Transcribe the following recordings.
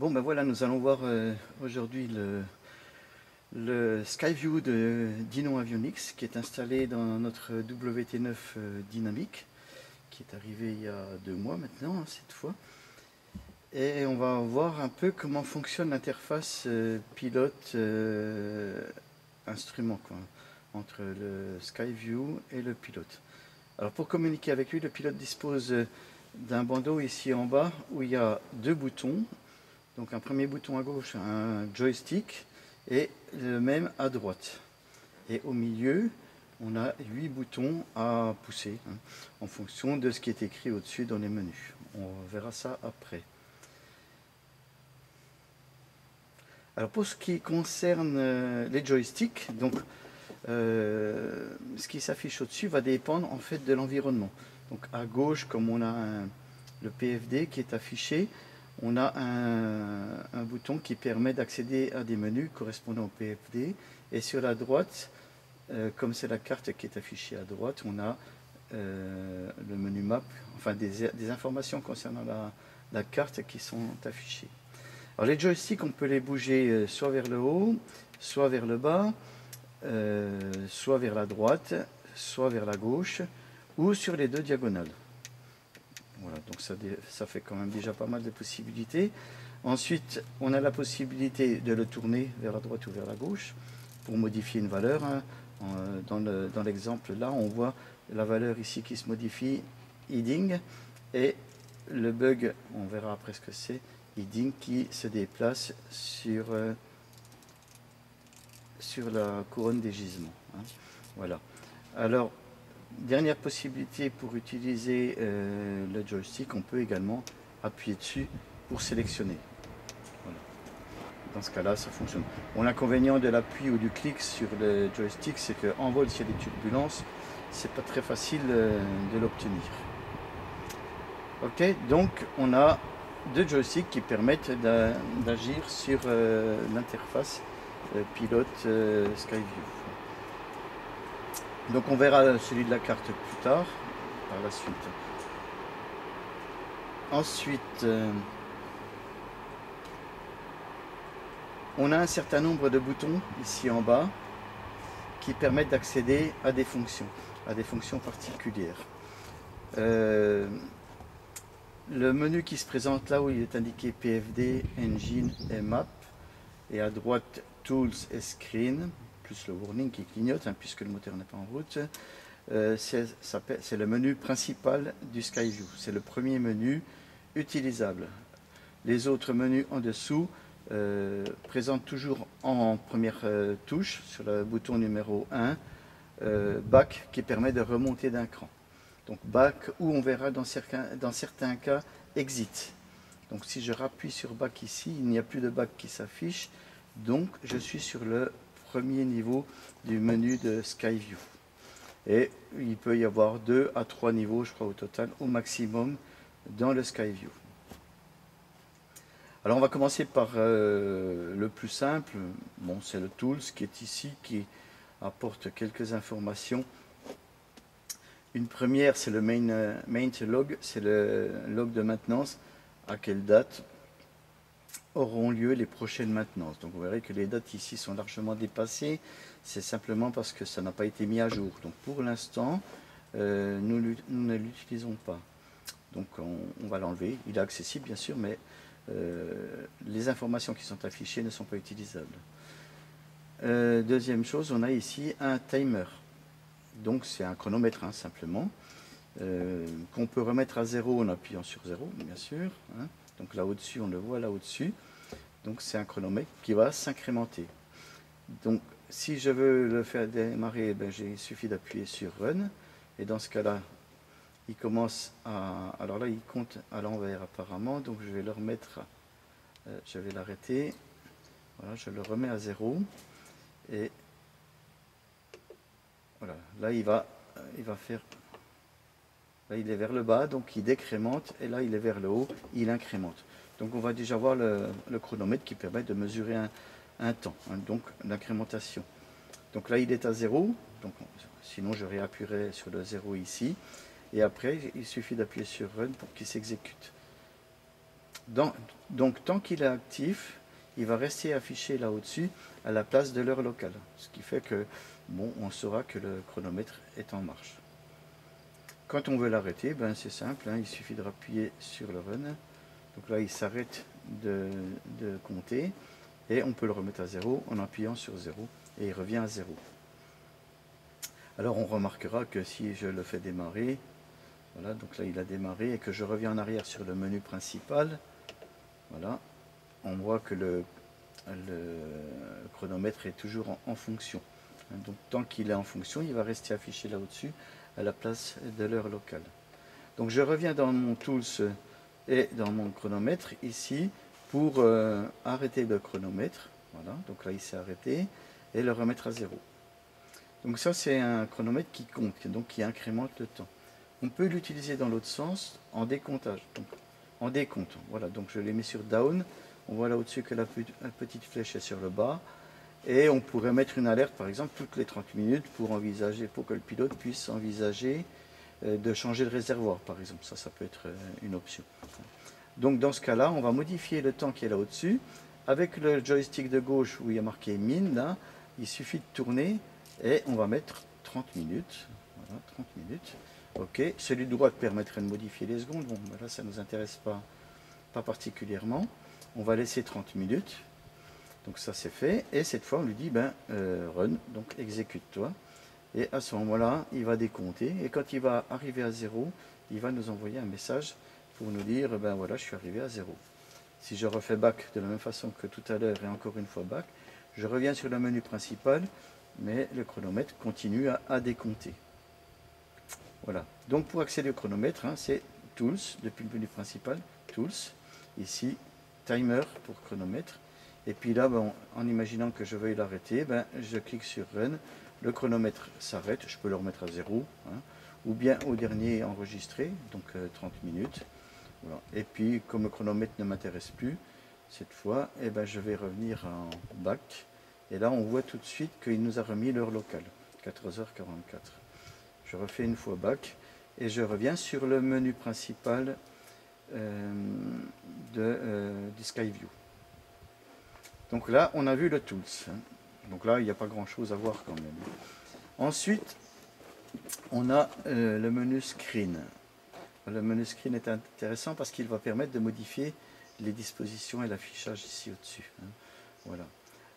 Bon ben voilà, nous allons voir aujourd'hui le Skyview de Dino Avionics qui est installé dans notre WT9 dynamique, qui est arrivé il y a 2 mois maintenant, hein, cette fois. Et on va voir un peu comment fonctionne l'interface pilote instrument, quoi, entre le Skyview et le pilote. Alors pour communiquer avec lui, le pilote dispose d'un bandeau ici en bas où il y a 2 boutons. Donc un premier bouton à gauche, un joystick, et le même à droite. Et au milieu, on a 8 boutons à pousser, hein, en fonction de ce qui est écrit au-dessus dans les menus. On verra ça après. Alors pour ce qui concerne les joysticks, donc ce qui s'affiche au-dessus va dépendre en fait de l'environnement. Donc à gauche, comme on a le PFD qui est affiché, on a un bouton qui permet d'accéder à des menus correspondant au PFD. Et sur la droite, comme c'est la carte qui est affichée à droite, on a le menu map, enfin des informations concernant la carte qui sont affichées. Alors les joysticks, on peut les bouger soit vers le haut, soit vers le bas, soit vers la droite, soit vers la gauche, ou sur les 2 diagonales. Voilà, donc ça fait quand même déjà pas mal de possibilités. Ensuite, on a la possibilité de le tourner vers la droite ou vers la gauche pour modifier une valeur, hein. Dans l'exemple là, on voit la valeur ici qui se modifie, heading, et le bug, on verra après ce que c'est, heading qui se déplace sur la couronne des gisements, hein. Voilà. Alors, dernière possibilité pour utiliser le joystick, on peut également appuyer dessus pour sélectionner. Voilà. Dans ce cas-là, ça fonctionne. Bon, l'inconvénient de l'appui ou du clic sur le joystick, c'est qu'en vol, s'il y a des turbulences, c'est pas très facile de l'obtenir. Ok, donc on a 2 joysticks qui permettent d'agir sur l'interface pilote Skyview. Donc on verra celui de la carte plus tard, par la suite. Ensuite, on a un certain nombre de boutons ici en bas qui permettent d'accéder à des fonctions particulières. Le menu qui se présente là où il est indiqué PFD, Engine et Map, et à droite Tools et Screen, plus le warning qui clignote, hein, puisque le moteur n'est pas en route. C'est le menu principal du Skyview. C'est le premier menu utilisable. Les autres menus en dessous présentent toujours en première touche, sur le bouton numéro 1, Back qui permet de remonter d'un cran. Donc Back, ou on verra dans certains cas Exit. Donc si je rappuie sur Back ici, il n'y a plus de Back qui s'affiche. Donc je suis sur le premier niveau du menu de Skyview. Et il peut y avoir 2 à 3 niveaux, je crois, au total, au maximum, dans le Skyview. Alors on va commencer par le plus simple. Bon, c'est le Tools qui est ici, qui apporte quelques informations. Une première, c'est le main log, c'est le log de maintenance. À quelle date auront lieu les prochaines maintenances. Donc vous verrez que les dates ici sont largement dépassées. C'est simplement parce que ça n'a pas été mis à jour. Donc pour l'instant, nous ne l'utilisons pas. Donc on va l'enlever. Il est accessible bien sûr, mais les informations qui sont affichées ne sont pas utilisables. Deuxième chose, on a ici un timer. Donc c'est un chronomètre, hein, simplement, qu'on peut remettre à 0 en appuyant sur 0, bien sûr, hein. Donc là au-dessus, on le voit là au-dessus. Donc c'est un chronomètre qui va s'incrémenter. Donc si je veux le faire démarrer, ben, il suffit d'appuyer sur Run. Et dans ce cas-là, il commence à... Alors là, il compte à l'envers apparemment. Donc je vais le remettre... je vais l'arrêter. Voilà, je le remets à 0. Et voilà, là il va faire... Là il est vers le bas, donc il décrémente. Et là il est vers le haut, il incrémente. Donc on va déjà voir le chronomètre qui permet de mesurer un temps, hein, donc l'incrémentation. Donc là il est à 0, donc sinon je réappuierai sur le 0 ici. Et après il suffit d'appuyer sur Run pour qu'il s'exécute. Donc tant qu'il est actif, il va rester affiché là au-dessus à la place de l'heure locale. Ce qui fait que, bon, on saura que le chronomètre est en marche. Quand on veut l'arrêter, ben c'est simple, hein, il suffit de appuyer sur le run. Donc là, il s'arrête de compter et on peut le remettre à 0 en appuyant sur 0 et il revient à 0. Alors on remarquera que si je le fais démarrer, voilà, donc là il a démarré et que je reviens en arrière sur le menu principal, voilà, on voit que le chronomètre est toujours en fonction. Donc tant qu'il est en fonction, il va rester affiché là au-dessus à la place de l'heure locale. Donc je reviens dans mon Tools et dans mon chronomètre ici pour arrêter le chronomètre. Voilà, donc là il s'est arrêté et le remettre à 0. Donc ça c'est un chronomètre qui compte, donc qui incrémente le temps. On peut l'utiliser dans l'autre sens en décomptage, donc en décompte. Voilà, donc je l'ai mis sur Down. On voit là au-dessus que la petite flèche est sur le bas. Et on pourrait mettre une alerte, par exemple, toutes les 30 minutes pour que le pilote puisse envisager de changer de réservoir, par exemple. Ça peut être une option. Donc dans ce cas-là, on va modifier le temps qui est là au-dessus. Avec le joystick de gauche où il y a marqué min, là, il suffit de tourner et on va mettre 30 minutes. Voilà, 30 minutes. Ok, celui de droite permettrait de modifier les secondes. Bon, ben là, ça ne nous intéresse pas particulièrement. On va laisser 30 minutes. Donc ça c'est fait. Et cette fois, on lui dit, run, donc exécute-toi. Et à ce moment-là, il va décompter. Et quand il va arriver à 0, il va nous envoyer un message pour nous dire, ben voilà, je suis arrivé à 0. Si je refais back de la même façon que tout à l'heure et encore une fois back, je reviens sur le menu principal, mais le chronomètre continue à décompter. Voilà. Donc pour accéder au chronomètre, hein, c'est Tools, depuis le menu principal, Tools, ici, Timer pour chronomètre. Et puis là, bon, en imaginant que je veuille l'arrêter, je clique sur Run, le chronomètre s'arrête, je peux le remettre à 0, hein, ou bien au dernier enregistré, donc 30 minutes. Voilà. Et puis, comme le chronomètre ne m'intéresse plus, cette fois, je vais revenir en back. Et là, on voit tout de suite qu'il nous a remis l'heure locale, 14h44. Je refais une fois back et je reviens sur le menu principal du SkyView. Donc là, on a vu le Tools. Donc là, il n'y a pas grand-chose à voir quand même. Ensuite, on a le menu Screen. Le menu Screen est intéressant parce qu'il va permettre de modifier les dispositions et l'affichage ici au-dessus. Voilà.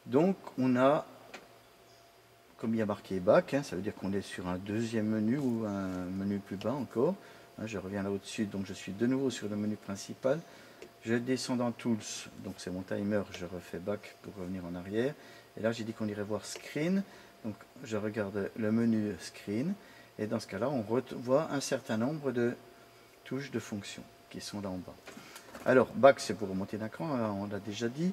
Donc, on a, comme il y a marqué Back, ça veut dire qu'on est sur un deuxième menu ou un menu plus bas encore. Je reviens là au-dessus, donc je suis de nouveau sur le menu principal. Je descends dans Tools, donc c'est mon timer, je refais Back pour revenir en arrière. Et là, j'ai dit qu'on irait voir Screen. Donc, je regarde le menu Screen. Et dans ce cas-là, on voit un certain nombre de touches de fonction qui sont là en bas. Alors, Back, c'est pour remonter d'écran, on l'a déjà dit.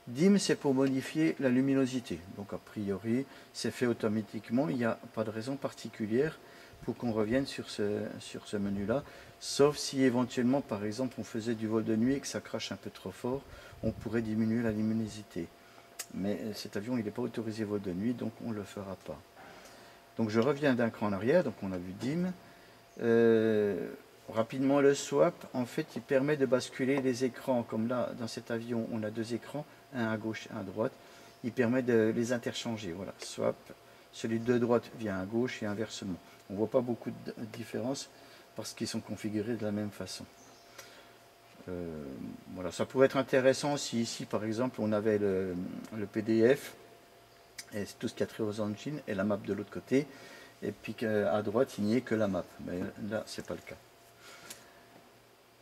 Dim, c'est pour modifier la luminosité. Donc, a priori, c'est fait automatiquement. Il n'y a pas de raison particulière pour qu'on revienne sur ce menu-là. Sauf si éventuellement, par exemple, on faisait du vol de nuit et que ça crache un peu trop fort, on pourrait diminuer la luminosité. Mais cet avion, il n'est pas autorisé vol de nuit, donc on ne le fera pas. Donc je reviens d'un cran en arrière, donc on a vu Dim. Rapidement, le swap, en fait, il permet de basculer les écrans. Comme là, dans cet avion, on a deux écrans, un à gauche, un à droite. Il permet de les interchanger. Voilà, swap, celui de droite vient à gauche et inversement. On ne voit pas beaucoup de différence parce qu'ils sont configurés de la même façon. Voilà, ça pourrait être intéressant si ici, par exemple, on avait le PDF et tout ce qui a trait aux engines et la map de l'autre côté, et puis qu'à droite, il n'y ait que la map. Mais là, ce n'est pas le cas.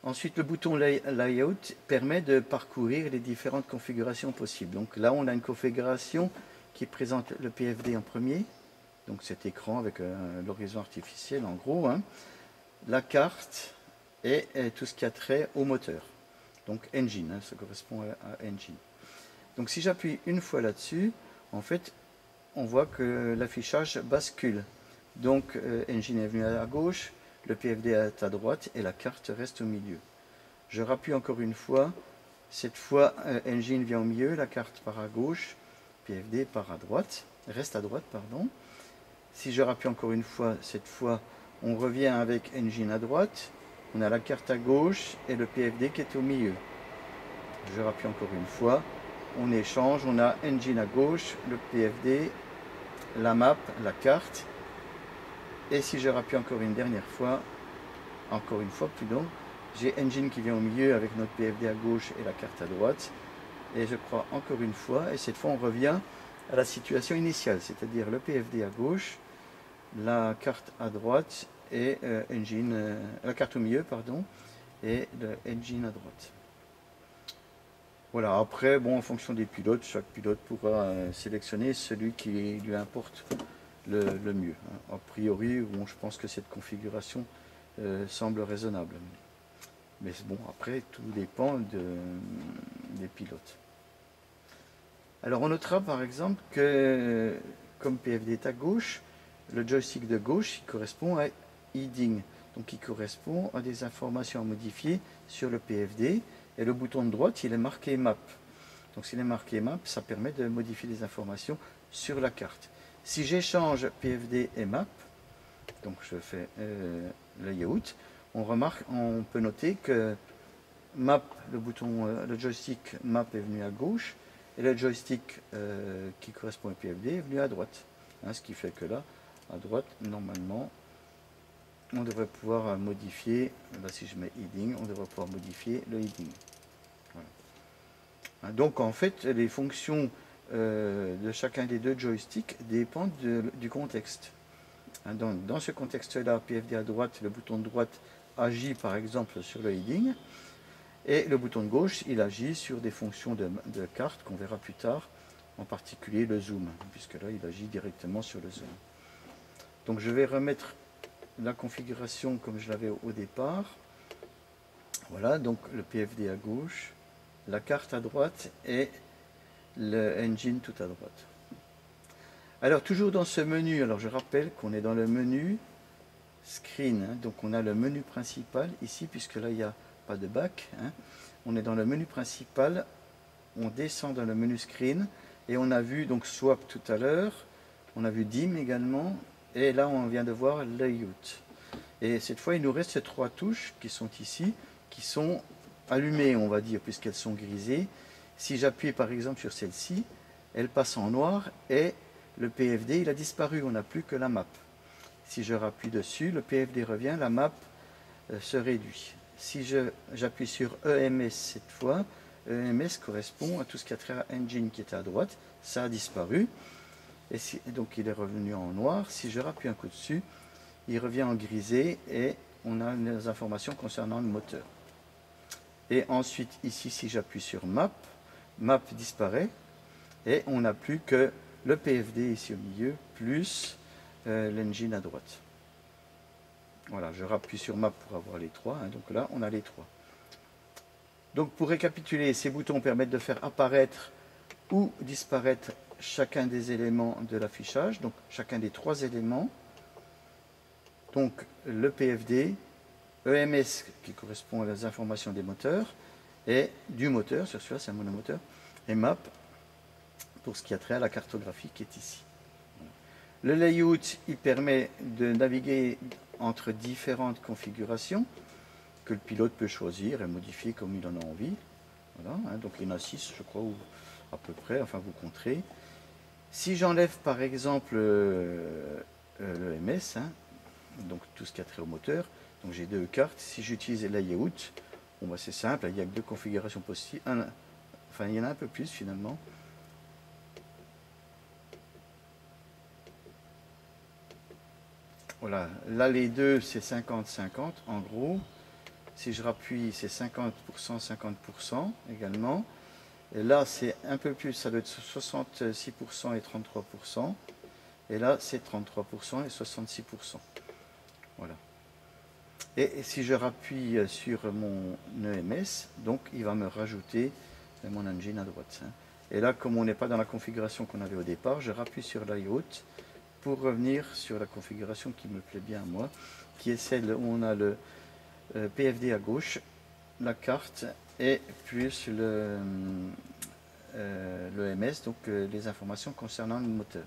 Ensuite, le bouton Layout permet de parcourir les différentes configurations possibles. Donc là, on a une configuration qui présente le PFD en premier, donc cet écran avec l'horizon artificiel en gros, hein, la carte et tout ce qui a trait au moteur. Donc Engine, hein, ça correspond à Engine. Donc si j'appuie une fois là-dessus, en fait, on voit que l'affichage bascule. Donc Engine est venu à gauche, le PFD est à droite et la carte reste au milieu. Je rappuie encore une fois, cette fois Engine vient au milieu, la carte part à gauche, PFD part à droite, reste à droite, pardon. Si je rappuie encore une fois, cette fois on revient avec Engine à droite, on a la carte à gauche et le PFD qui est au milieu. Je rappuie encore une fois, on échange, on a Engine à gauche, le PFD, la map, la carte, et si je rappuie encore une dernière fois, plutôt, j'ai Engine qui vient au milieu avec notre PFD à gauche et la carte à droite, et je crois encore une fois, et cette fois on revient à la situation initiale, c'est-à-dire le PFD à gauche, la carte à droite et Engine, la carte au milieu, pardon, et le Engine à droite. Voilà, après, bon, en fonction des pilotes, chaque pilote pourra sélectionner celui qui lui importe le mieux. A priori, bon, je pense que cette configuration semble raisonnable. Mais bon, après, tout dépend des pilotes. Alors, on notera par exemple que, comme PFD est à gauche, le joystick de gauche il correspond à Heading. Donc, il correspond à des informations à modifier sur le PFD. Et le bouton de droite, il est marqué Map. Donc s'il est marqué Map, ça permet de modifier les informations sur la carte. Si j'échange PFD et Map, donc je fais layout, on peut noter que Map, le joystick Map est venu à gauche et le joystick qui correspond au PFD est venu à droite. Hein, ce qui fait que là, à droite, normalement, on devrait pouvoir modifier, là si je mets heading, on devrait pouvoir modifier le heading. Voilà. Donc en fait, les fonctions de chacun des deux joysticks dépendent du contexte. Dans ce contexte-là, PFD à droite, le bouton de droite agit par exemple sur le heading, et le bouton de gauche, il agit sur des fonctions de carte qu'on verra plus tard, en particulier le zoom, puisque là, il agit directement sur le zoom. Donc je vais remettre la configuration comme je l'avais au départ. Voilà, donc le PFD à gauche, la carte à droite et le engine tout à droite. Alors toujours dans ce menu, alors je rappelle qu'on est dans le menu screen, hein, donc on a le menu principal ici, puisque là il n'y a pas de back, hein. On est dans le menu principal, on descend dans le menu screen, et on a vu donc swap tout à l'heure, on a vu dim également, et là on vient de voir layout. Et cette fois il nous reste ces trois touches qui sont ici, qui sont allumées on va dire, puisqu'elles sont grisées. Si j'appuie par exemple sur celle-ci, elle passe en noir, et le PFD il a disparu, on n'a plus que la map. Si je rappuie dessus, le PFD revient, la map se réduit. Si j'appuie sur EMS cette fois, EMS correspond à tout ce qui a trait à Engine qui était à droite, ça a disparu, et donc il est revenu en noir. Si je rappuie un coup dessus, il revient en grisé, et on a les informations concernant le moteur. Et ensuite ici, si j'appuie sur Map, Map disparaît, et on n'a plus que le PFD ici au milieu, plus l'engine à droite. Voilà, je rappuie sur Map pour avoir les trois, hein, donc là on a les trois. Donc pour récapituler, ces boutons permettent de faire apparaître ou disparaître chacun des éléments de l'affichage, donc chacun des trois éléments. Donc le PFD, EMS qui correspond aux informations des moteurs, et du moteur, sur celui-là c'est un monomoteur, et Map pour ce qui a trait à la cartographie qui est ici. Le layout, il permet de naviguer entre différentes configurations que le pilote peut choisir et modifier comme il en a envie. Voilà, hein, donc il y en a 6, je crois, ou à peu près, enfin vous compterez. Si j'enlève par exemple le MS, hein, donc tout ce qui a trait au moteur, donc j'ai deux cartes, si j'utilise le layout, bon, bah, c'est simple, il n'y a que deux configurations possibles, enfin il y en a un peu plus finalement. Voilà, là les deux c'est 50-50 en gros. Si je rappuie c'est 50%, 50% également. Et là c'est un peu plus, ça doit être 66% et 33%. Et là c'est 33% et 66%. Voilà. Et si je rappuie sur mon EMS, donc il va me rajouter mon engine à droite. Et là comme on n'est pas dans la configuration qu'on avait au départ, je rappuie sur layout pour revenir sur la configuration qui me plaît bien à moi, qui est celle où on a le PFD à gauche, la carte et plus le MS, donc les informations concernant le moteur.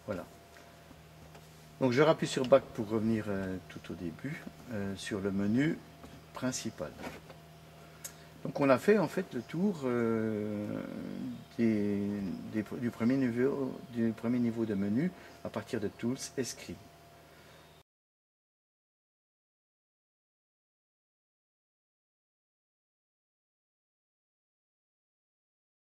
Voilà. Donc je rappuie sur Back pour revenir tout au début sur le menu principal. Donc on a fait en fait le tour du premier niveau de menu à partir de Tools et Script.